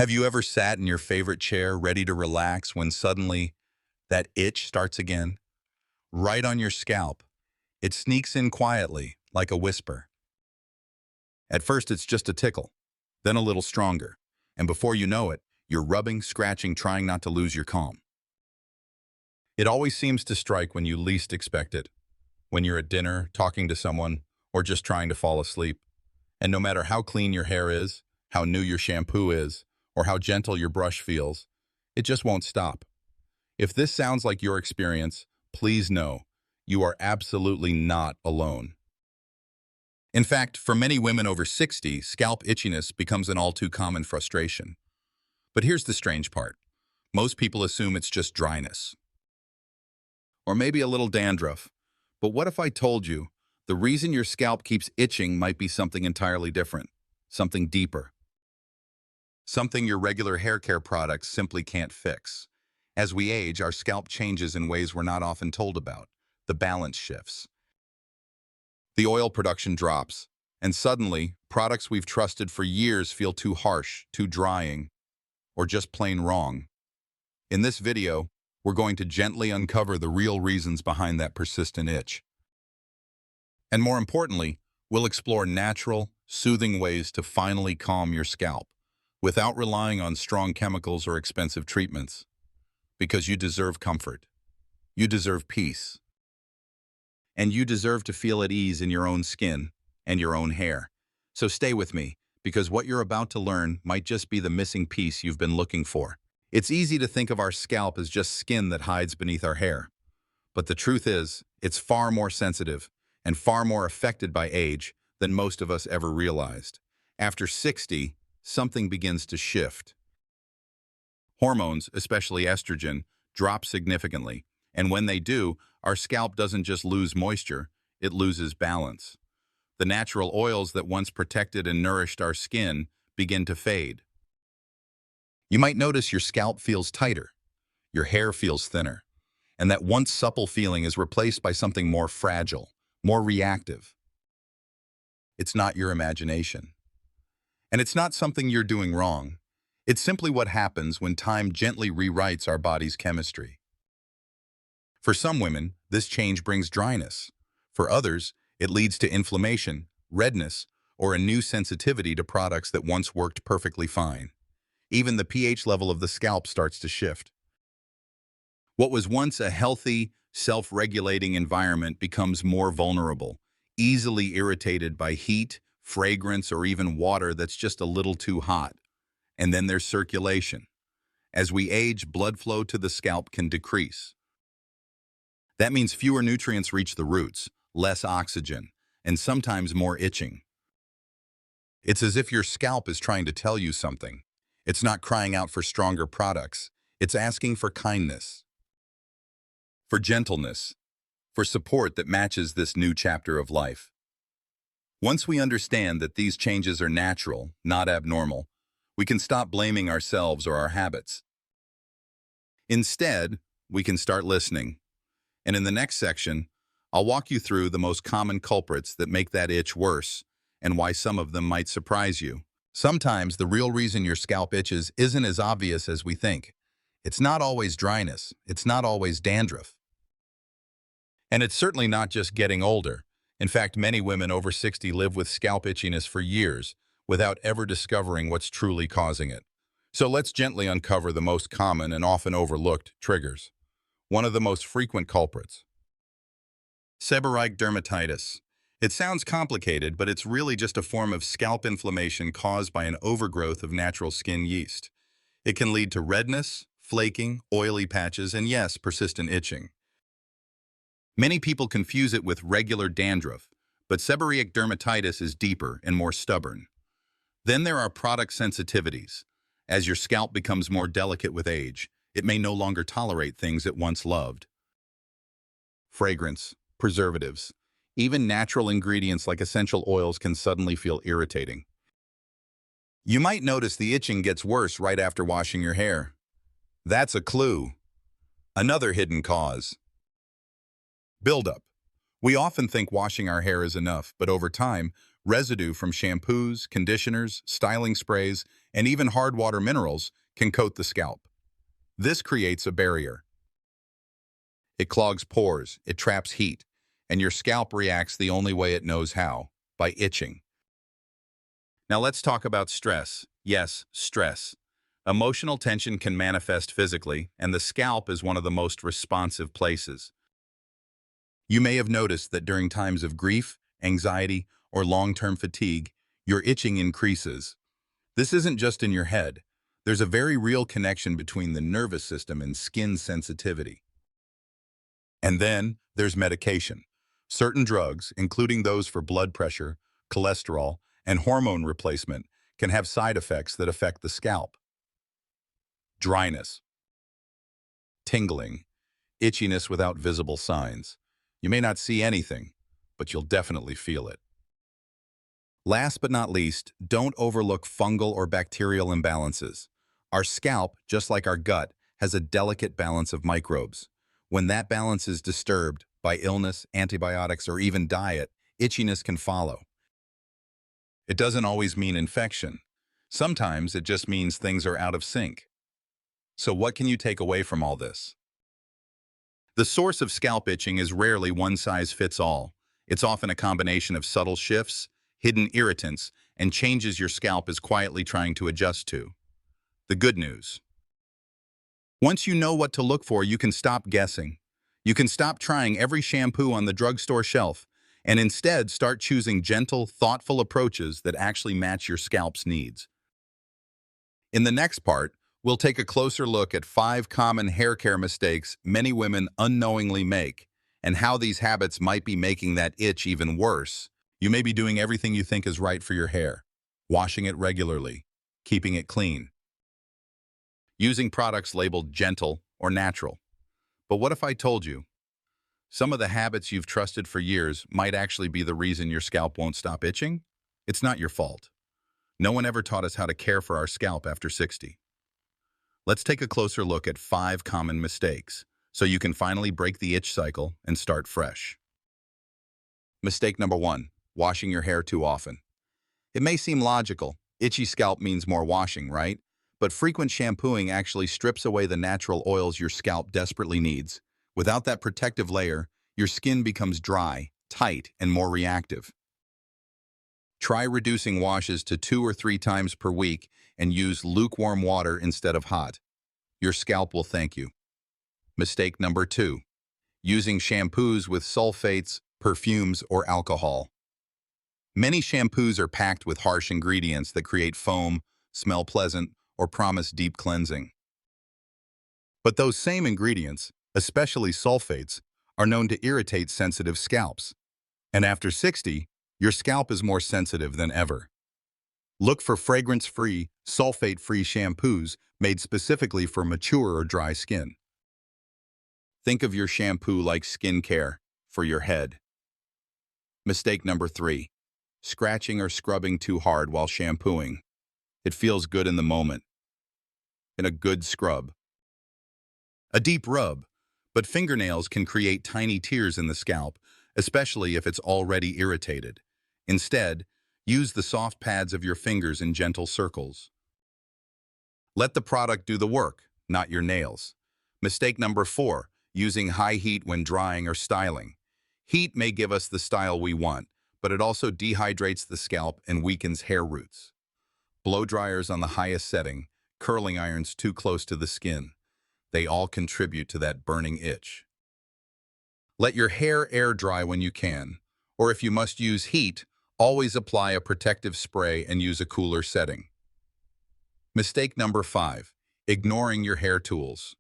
Have you ever sat in your favorite chair ready to relax when suddenly that itch starts again? Right on your scalp. It sneaks in quietly, like a whisper. At first it's just a tickle, then a little stronger, and before you know it, you're rubbing, scratching, trying not to lose your calm. It always seems to strike when you least expect it, when you're at dinner, talking to someone, or just trying to fall asleep. And no matter how clean your hair is, how new your shampoo is, or how gentle your brush feels, it just won't stop. If this sounds like your experience, please know you are absolutely not alone. In fact, for many women over 60, scalp itchiness becomes an all too common frustration. But here's the strange part. Most people assume it's just dryness, or maybe a little dandruff. But what if I told you the reason your scalp keeps itching might be something entirely different, something deeper, something your regular hair care products simply can't fix? As we age, our scalp changes in ways we're not often told about. The balance shifts. The oil production drops, and suddenly, products we've trusted for years feel too harsh, too drying, or just plain wrong. In this video, we're going to gently uncover the real reasons behind that persistent itch. And more importantly, we'll explore natural, soothing ways to finally calm your scalp without relying on strong chemicals or expensive treatments. Because you deserve comfort. You deserve peace. And you deserve to feel at ease in your own skin and your own hair. So stay with me, because what you're about to learn might just be the missing piece you've been looking for. It's easy to think of our scalp as just skin that hides beneath our hair. But the truth is, it's far more sensitive and far more affected by age than most of us ever realized. After 60, something begins to shift. Hormones, especially estrogen, drop significantly, and when they do, our scalp doesn't just lose moisture, it loses balance. The natural oils that once protected and nourished our skin begin to fade. You might notice your scalp feels tighter, your hair feels thinner, and that once supple feeling is replaced by something more fragile, more reactive. It's not your imagination. And it's not something you're doing wrong. It's simply what happens when time gently rewrites our body's chemistry. For some women, this change brings dryness. For others, it leads to inflammation, redness, or a new sensitivity to products that once worked perfectly fine. Even the pH level of the scalp starts to shift. What was once a healthy, self-regulating environment becomes more vulnerable, easily irritated by heat, fragrance, or even water that's just a little too hot. And then there's circulation. As we age, blood flow to the scalp can decrease. That means fewer nutrients reach the roots, less oxygen, and sometimes more itching. It's as if your scalp is trying to tell you something. It's not crying out for stronger products. It's asking for kindness, for gentleness, for support that matches this new chapter of life. Once we understand that these changes are natural, not abnormal, we can stop blaming ourselves or our habits. Instead, we can start listening. And in the next section, I'll walk you through the most common culprits that make that itch worse and why some of them might surprise you. Sometimes the real reason your scalp itches isn't as obvious as we think. It's not always dryness. It's not always dandruff. And it's certainly not just getting older. In fact, many women over 60 live with scalp itchiness for years without ever discovering what's truly causing it. So let's gently uncover the most common and often overlooked triggers. One of the most frequent culprits. Seborrheic dermatitis. It sounds complicated, but it's really just a form of scalp inflammation caused by an overgrowth of natural skin yeast. It can lead to redness, flaking, oily patches, and yes, persistent itching. Many people confuse it with regular dandruff, but seborrheic dermatitis is deeper and more stubborn. Then there are product sensitivities. As your scalp becomes more delicate with age, it may no longer tolerate things it once loved. Fragrance, preservatives, even natural ingredients like essential oils can suddenly feel irritating. You might notice the itching gets worse right after washing your hair. That's a clue. Another hidden cause. Buildup. We often think washing our hair is enough, but over time, residue from shampoos, conditioners, styling sprays, and even hard water minerals can coat the scalp. This creates a barrier. It clogs pores, it traps heat, and your scalp reacts the only way it knows how, by itching. Now let's talk about stress. Yes, stress. Emotional tension can manifest physically, and the scalp is one of the most responsive places. You may have noticed that during times of grief, anxiety, or long-term fatigue, your itching increases. This isn't just in your head. There's a very real connection between the nervous system and skin sensitivity. And then there's medication. Certain drugs, including those for blood pressure, cholesterol, and hormone replacement, can have side effects that affect the scalp. Dryness, tingling, itchiness without visible signs. You may not see anything, but you'll definitely feel it. Last but not least, don't overlook fungal or bacterial imbalances. Our scalp, just like our gut, has a delicate balance of microbes. When that balance is disturbed by illness, antibiotics, or even diet, itchiness can follow. It doesn't always mean infection. Sometimes it just means things are out of sync. So what can you take away from all this? The source of scalp itching is rarely one size fits all. It's often a combination of subtle shifts, hidden irritants, and changes your scalp is quietly trying to adjust to. The good news. Once you know what to look for, you can stop guessing. You can stop trying every shampoo on the drugstore shelf and instead start choosing gentle, thoughtful approaches that actually match your scalp's needs. In the next part, we'll take a closer look at 5 common hair care mistakes many women unknowingly make and how these habits might be making that itch even worse. You may be doing everything you think is right for your hair, washing it regularly, keeping it clean, using products labeled gentle or natural. But what if I told you some of the habits you've trusted for years might actually be the reason your scalp won't stop itching? It's not your fault. No one ever taught us how to care for our scalp after 60. Let's take a closer look at 5 common mistakes so you can finally break the itch cycle and start fresh. Mistake number 1, washing your hair too often. It may seem logical. Itchy scalp means more washing, right? But frequent shampooing actually strips away the natural oils your scalp desperately needs. Without that protective layer, your skin becomes dry, tight, and more reactive. Try reducing washes to 2 or 3 times per week and use lukewarm water instead of hot. Your scalp will thank you. Mistake number 2, using shampoos with sulfates, perfumes, or alcohol. Many shampoos are packed with harsh ingredients that create foam, smell pleasant, or promise deep cleansing. But those same ingredients, especially sulfates, are known to irritate sensitive scalps. And after 60, your scalp is more sensitive than ever. Look for fragrance-free, sulfate-free shampoos made specifically for mature or dry skin. Think of your shampoo like skincare for your head. Mistake number 3, scratching or scrubbing too hard while shampooing. It feels good in the moment. In a good scrub. A deep rub, but fingernails can create tiny tears in the scalp, especially if it's already irritated. Instead, use the soft pads of your fingers in gentle circles. Let the product do the work, not your nails. Mistake number 4, using high heat when drying or styling. Heat may give us the style we want, but it also dehydrates the scalp and weakens hair roots. Blow dryers on the highest setting, curling irons too close to the skin. They all contribute to that burning itch. Let your hair air dry when you can, or if you must use heat, always apply a protective spray and use a cooler setting. Mistake number 5, ignoring your hair tools.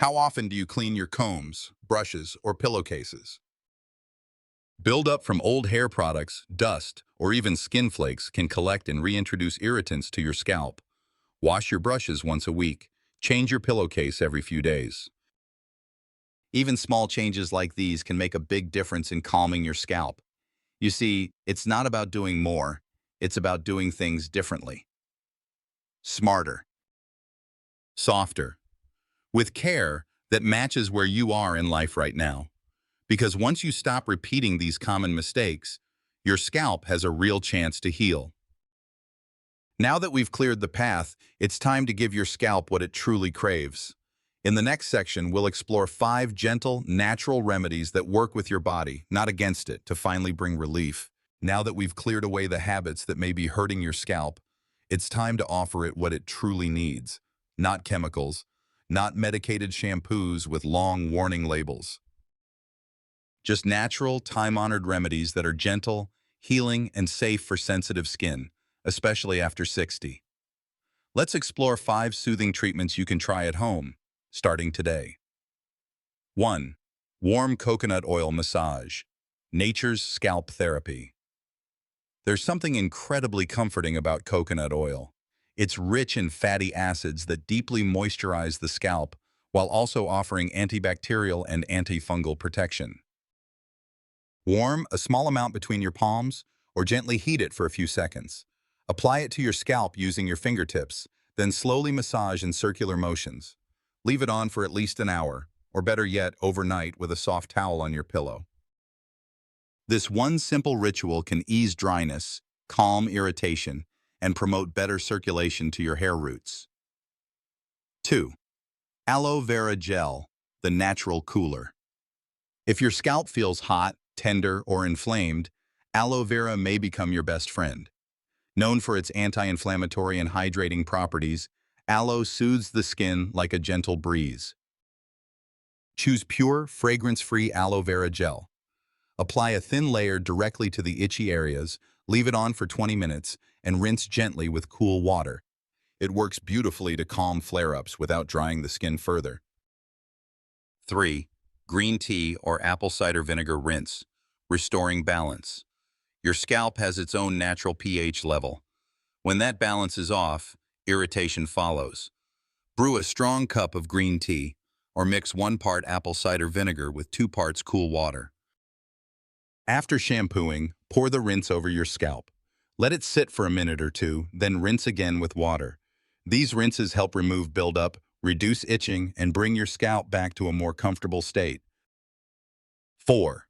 How often do you clean your combs, brushes, or pillowcases? Buildup from old hair products, dust, or even skin flakes can collect and reintroduce irritants to your scalp. Wash your brushes once a week. Change your pillowcase every few days. Even small changes like these can make a big difference in calming your scalp. You see, it's not about doing more, it's about doing things differently. Smarter. Softer. With care that matches where you are in life right now. Because once you stop repeating these common mistakes, your scalp has a real chance to heal. Now that we've cleared the path, it's time to give your scalp what it truly craves. In the next section, we'll explore 5 gentle, natural remedies that work with your body, not against it, to finally bring relief. Now that we've cleared away the habits that may be hurting your scalp, it's time to offer it what it truly needs. Not chemicals, not medicated shampoos with long warning labels. Just natural, time-honored remedies that are gentle, healing, and safe for sensitive skin, especially after 60. Let's explore 5 soothing treatments you can try at home, starting today. 1. Warm coconut oil massage. Nature's scalp therapy. There's something incredibly comforting about coconut oil. It's rich in fatty acids that deeply moisturize the scalp while also offering antibacterial and antifungal protection. Warm a small amount between your palms or gently heat it for a few seconds. Apply it to your scalp using your fingertips, then slowly massage in circular motions. Leave it on for at least an hour, or better yet, overnight with a soft towel on your pillow. This one simple ritual can ease dryness, calm irritation, and promote better circulation to your hair roots. 2. Aloe Vera Gel, the natural cooler. If your scalp feels hot, tender, or inflamed, aloe vera may become your best friend. Known for its anti-inflammatory and hydrating properties, aloe soothes the skin like a gentle breeze. Choose pure, fragrance-free aloe vera gel. Apply a thin layer directly to the itchy areas, leave it on for 20 minutes, and rinse gently with cool water. It works beautifully to calm flare-ups without drying the skin further. 3. Green tea or apple cider vinegar rinse, restoring balance. Your scalp has its own natural pH level. When that balance is off, irritation follows. Brew a strong cup of green tea, or mix 1 part apple cider vinegar with 2 parts cool water. After shampooing, pour the rinse over your scalp. Let it sit for a minute or two, then rinse again with water. These rinses help remove buildup, reduce itching, and bring your scalp back to a more comfortable state. 4.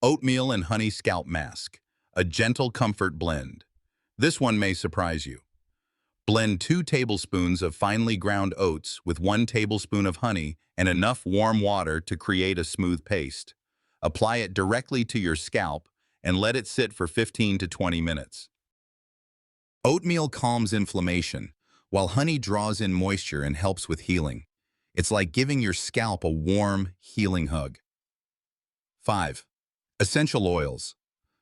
Oatmeal and honey scalp mask, a gentle comfort blend. This one may surprise you. Blend 2 tablespoons of finely ground oats with 1 tablespoon of honey and enough warm water to create a smooth paste. Apply it directly to your scalp and let it sit for 15 to 20 minutes. Oatmeal calms inflammation, while honey draws in moisture and helps with healing. It's like giving your scalp a warm, healing hug. 5. Essential oils.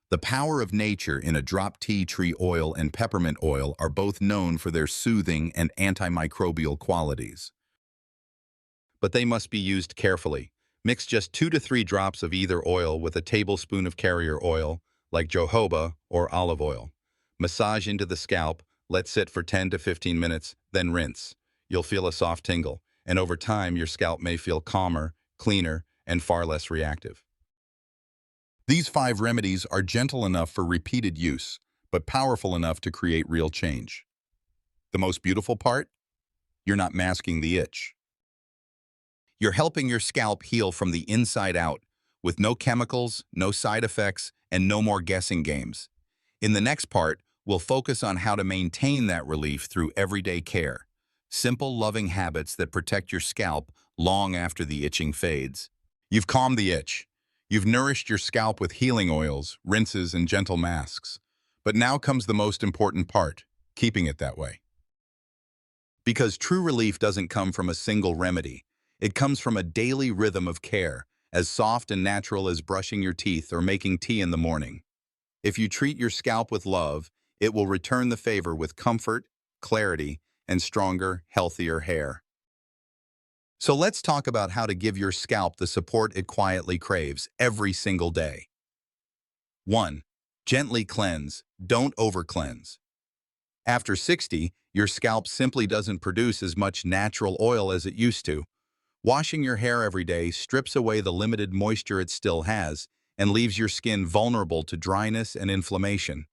The power of nature in a drop tea tree oil and peppermint oil are both known for their soothing and antimicrobial qualities. But they must be used carefully. Mix just 2 to 3 drops of either oil with a tablespoon of carrier oil, like jojoba or olive oil. Massage into the scalp, let sit for 10 to 15 minutes, then rinse. You'll feel a soft tingle, and over time your scalp may feel calmer, cleaner, and far less reactive. These 5 remedies are gentle enough for repeated use, but powerful enough to create real change. The most beautiful part? You're not masking the itch. You're helping your scalp heal from the inside out, with no chemicals, no side effects, and no more guessing games. In the next part, we'll focus on how to maintain that relief through everyday care. Simple, loving habits that protect your scalp long after the itching fades. You've calmed the itch. You've nourished your scalp with healing oils, rinses, and gentle masks. But now comes the most important part, keeping it that way. Because true relief doesn't come from a single remedy. It comes from a daily rhythm of care, as soft and natural as brushing your teeth or making tea in the morning. If you treat your scalp with love, it will return the favor with comfort, clarity, and stronger, healthier hair. So let's talk about how to give your scalp the support it quietly craves every single day. 1. Gently cleanse, don't over-cleanse. After 60, your scalp simply doesn't produce as much natural oil as it used to. Washing your hair every day strips away the limited moisture it still has and leaves your skin vulnerable to dryness and inflammation.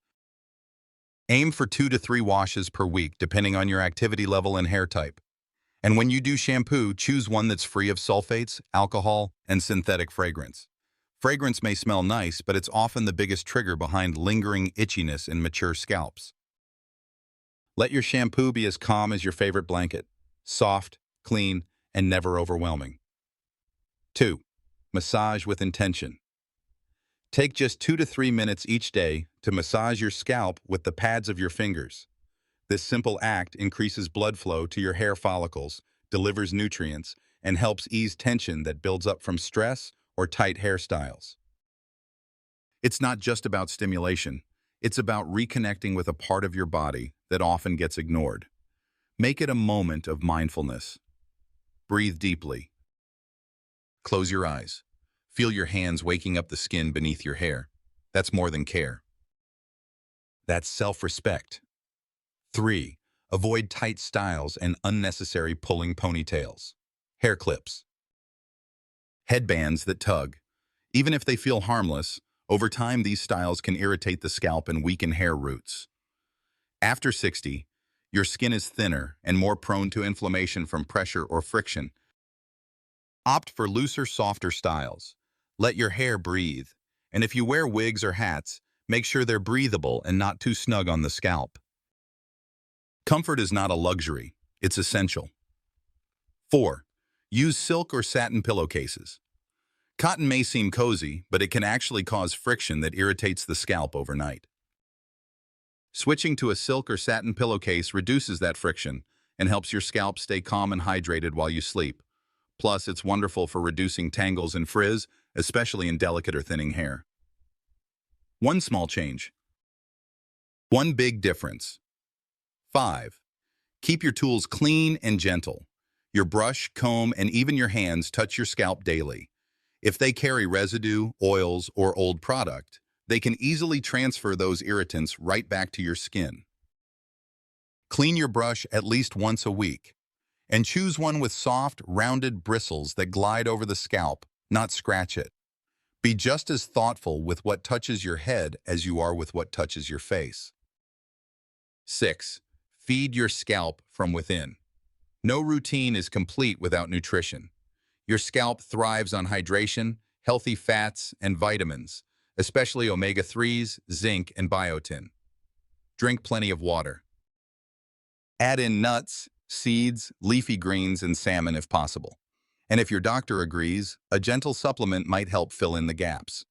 Aim for 2 to 3 washes per week, depending on your activity level and hair type. And when you do shampoo, choose one that's free of sulfates, alcohol, and synthetic fragrance. Fragrance may smell nice, but it's often the biggest trigger behind lingering itchiness in mature scalps. Let your shampoo be as calm as your favorite blanket, soft, clean, and never overwhelming. 2. Massage with intention. Take just 2 to 3 minutes each day to massage your scalp with the pads of your fingers. This simple act increases blood flow to your hair follicles, delivers nutrients, and helps ease tension that builds up from stress or tight hairstyles. It's not just about stimulation. It's about reconnecting with a part of your body that often gets ignored. Make it a moment of mindfulness. Breathe deeply. Close your eyes. Feel your hands waking up the skin beneath your hair. That's more than care. That's self-respect. 3. Avoid tight styles and unnecessary pulling ponytails. Hair clips. Headbands that tug. Even if they feel harmless, over time these styles can irritate the scalp and weaken hair roots. After 60, your skin is thinner and more prone to inflammation from pressure or friction. Opt for looser, softer styles. Let your hair breathe. And if you wear wigs or hats, make sure they're breathable and not too snug on the scalp. Comfort is not a luxury, it's essential. 4. Use silk or satin pillowcases. Cotton may seem cozy, but it can actually cause friction that irritates the scalp overnight. Switching to a silk or satin pillowcase reduces that friction and helps your scalp stay calm and hydrated while you sleep. Plus, it's wonderful for reducing tangles and frizz, especially in delicate or thinning hair. One small change. One big difference. 5. Keep your tools clean and gentle. Your brush, comb, and even your hands touch your scalp daily. If they carry residue, oils, or old product, they can easily transfer those irritants right back to your skin. Clean your brush at least once a week, and choose one with soft, rounded bristles that glide over the scalp, not scratch it. Be just as thoughtful with what touches your head as you are with what touches your face. 6. Feed your scalp from within. No routine is complete without nutrition. Your scalp thrives on hydration, healthy fats, and vitamins, especially omega-3s, zinc, and biotin. Drink plenty of water. Add in nuts, seeds, leafy greens, and salmon if possible. And if your doctor agrees, a gentle supplement might help fill in the gaps.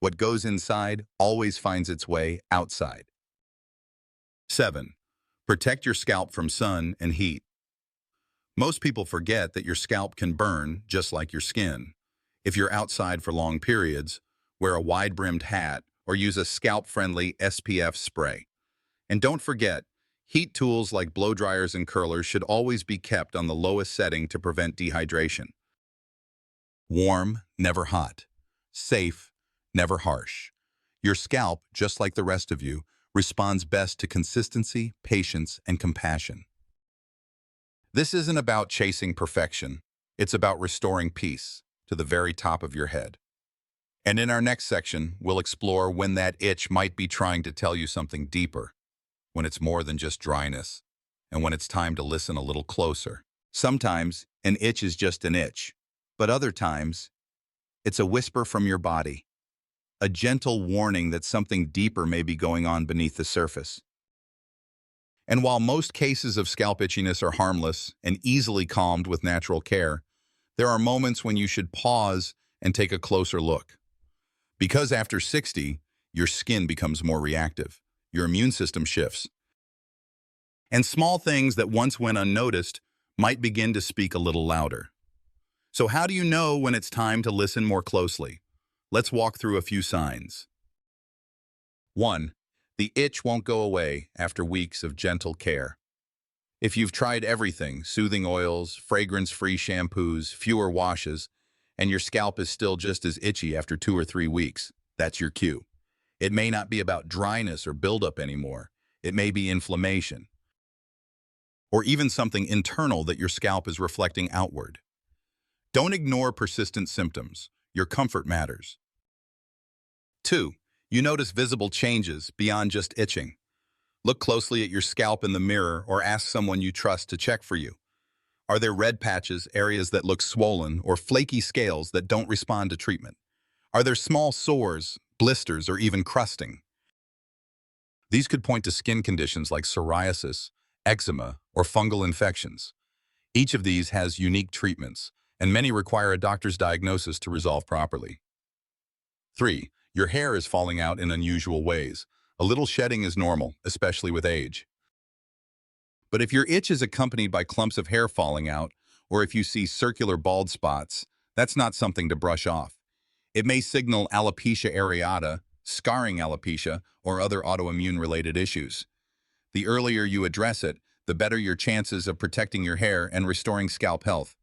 What goes inside always finds its way outside. 7. Protect your scalp from sun and heat. Most people forget that your scalp can burn just like your skin. If you're outside for long periods, wear a wide-brimmed hat or use a scalp-friendly SPF spray. And don't forget, heat tools like blow dryers and curlers should always be kept on the lowest setting to prevent dehydration. Warm, never hot. Safe, never harsh. Your scalp, just like the rest of you, responds best to consistency, patience, and compassion. This isn't about chasing perfection. It's about restoring peace to the very top of your head. And in our next section, we'll explore when that itch might be trying to tell you something deeper, when it's more than just dryness, and when it's time to listen a little closer. Sometimes, an itch is just an itch, but other times, it's a whisper from your body, a gentle warning that something deeper may be going on beneath the surface. And while most cases of scalp itchiness are harmless and easily calmed with natural care, there are moments when you should pause and take a closer look. Because after 60, your skin becomes more reactive, your immune system shifts, and small things that once went unnoticed might begin to speak a little louder. So how do you know when it's time to listen more closely? Let's walk through a few signs. 1. The itch won't go away after weeks of gentle care. If you've tried everything, soothing oils, fragrance-free shampoos, fewer washes, and your scalp is still just as itchy after 2 or 3 weeks, that's your cue. It may not be about dryness or buildup anymore. It may be inflammation, or even something internal that your scalp is reflecting outward. Don't ignore persistent symptoms. Your comfort matters. 2. You notice visible changes beyond just itching. Look closely at your scalp in the mirror or ask someone you trust to check for you. Are there red patches, areas that look swollen, or flaky scales that don't respond to treatment? Are there small sores, blisters, or even crusting? These could point to skin conditions like psoriasis, eczema, or fungal infections. Each of these has unique treatments, and many require a doctor's diagnosis to resolve properly. 3. Your hair is falling out in unusual ways. A little shedding is normal, especially with age. But if your itch is accompanied by clumps of hair falling out, or if you see circular bald spots, that's not something to brush off. It may signal alopecia areata, scarring alopecia, or other autoimmune-related issues. The earlier you address it, the better your chances of protecting your hair and restoring scalp health.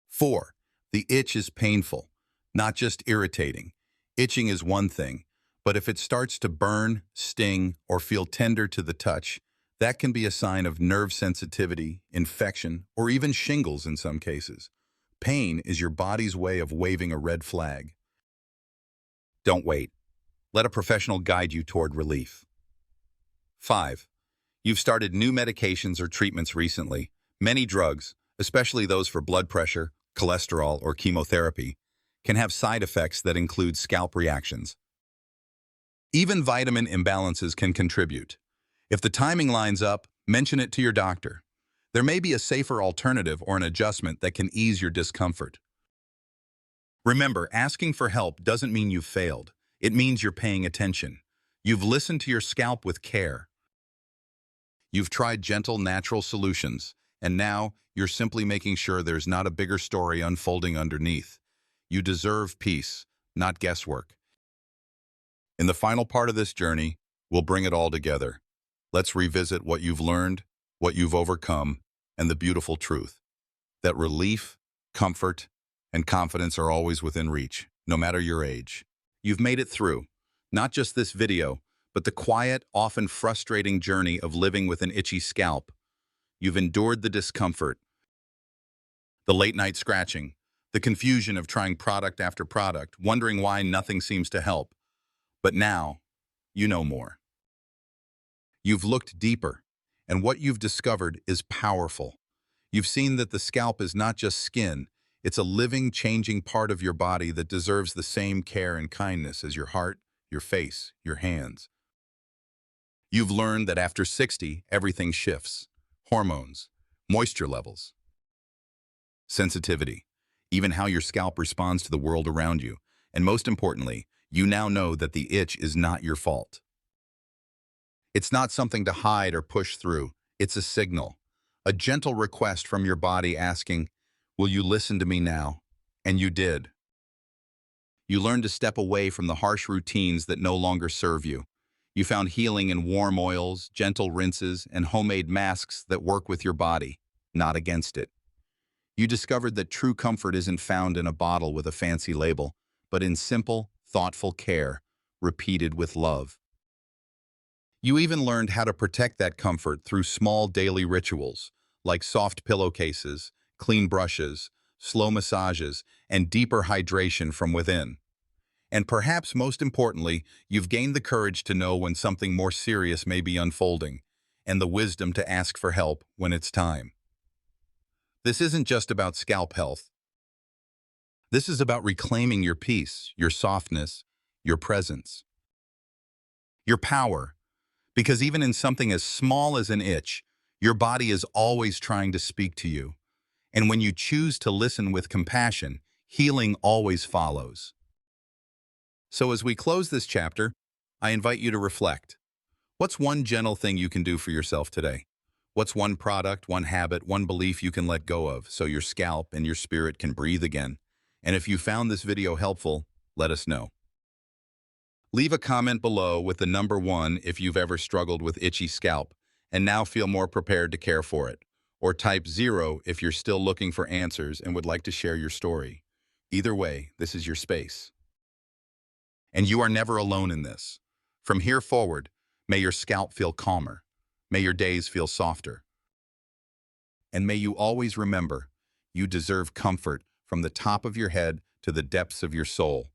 4. The itch is painful, not just irritating. Itching is one thing, but if it starts to burn, sting, or feel tender to the touch, that can be a sign of nerve sensitivity, infection, or even shingles in some cases. Pain is your body's way of waving a red flag. Don't wait. Let a professional guide you toward relief. 5. You've started new medications or treatments recently. Many drugs, especially those for blood pressure, cholesterol, or chemotherapy, can have side effects that include scalp reactions. Even vitamin imbalances can contribute. If the timing lines up, mention it to your doctor. There may be a safer alternative or an adjustment that can ease your discomfort. Remember, asking for help doesn't mean you've failed. It means you're paying attention. You've listened to your scalp with care. You've tried gentle, natural solutions, and now you're simply making sure there's not a bigger story unfolding underneath. You deserve peace, not guesswork. In the final part of this journey, we'll bring it all together. Let's revisit what you've learned, what you've overcome, and the beautiful truth that relief, comfort, and confidence are always within reach, no matter your age. You've made it through, not just this video, but the quiet, often frustrating journey of living with an itchy scalp. You've endured the discomfort, the late-night scratching, the confusion of trying product after product, wondering why nothing seems to help. But now, you know more. You've looked deeper, and what you've discovered is powerful. You've seen that the scalp is not just skin, it's a living, changing part of your body that deserves the same care and kindness as your heart, your face, your hands. You've learned that after 60, everything shifts. Hormones, moisture levels, sensitivity, even how your scalp responds to the world around you. And most importantly, you now know that the itch is not your fault. It's not something to hide or push through. It's a signal, a gentle request from your body asking, "Will you listen to me now?" And you did. You learned to step away from the harsh routines that no longer serve you. You found healing in warm oils, gentle rinses, and homemade masks that work with your body, not against it. You discovered that true comfort isn't found in a bottle with a fancy label, but in simple, thoughtful care, repeated with love. You even learned how to protect that comfort through small daily rituals, like soft pillowcases, clean brushes, slow massages, and deeper hydration from within. And perhaps most importantly, you've gained the courage to know when something more serious may be unfolding, and the wisdom to ask for help when it's time. This isn't just about scalp health. This is about reclaiming your peace, your softness, your presence, your power. Because even in something as small as an itch, your body is always trying to speak to you. And when you choose to listen with compassion, healing always follows. So as we close this chapter, I invite you to reflect. What's one gentle thing you can do for yourself today? What's one product, one habit, one belief you can let go of so your scalp and your spirit can breathe again? And if you found this video helpful, let us know. Leave a comment below with the number 1 if you've ever struggled with itchy scalp and now feel more prepared to care for it. Or type 0 if you're still looking for answers and would like to share your story. Either way, this is your space. And you are never alone in this. From here forward, may your scalp feel calmer. May your days feel softer. And may you always remember, you deserve comfort from the top of your head to the depths of your soul.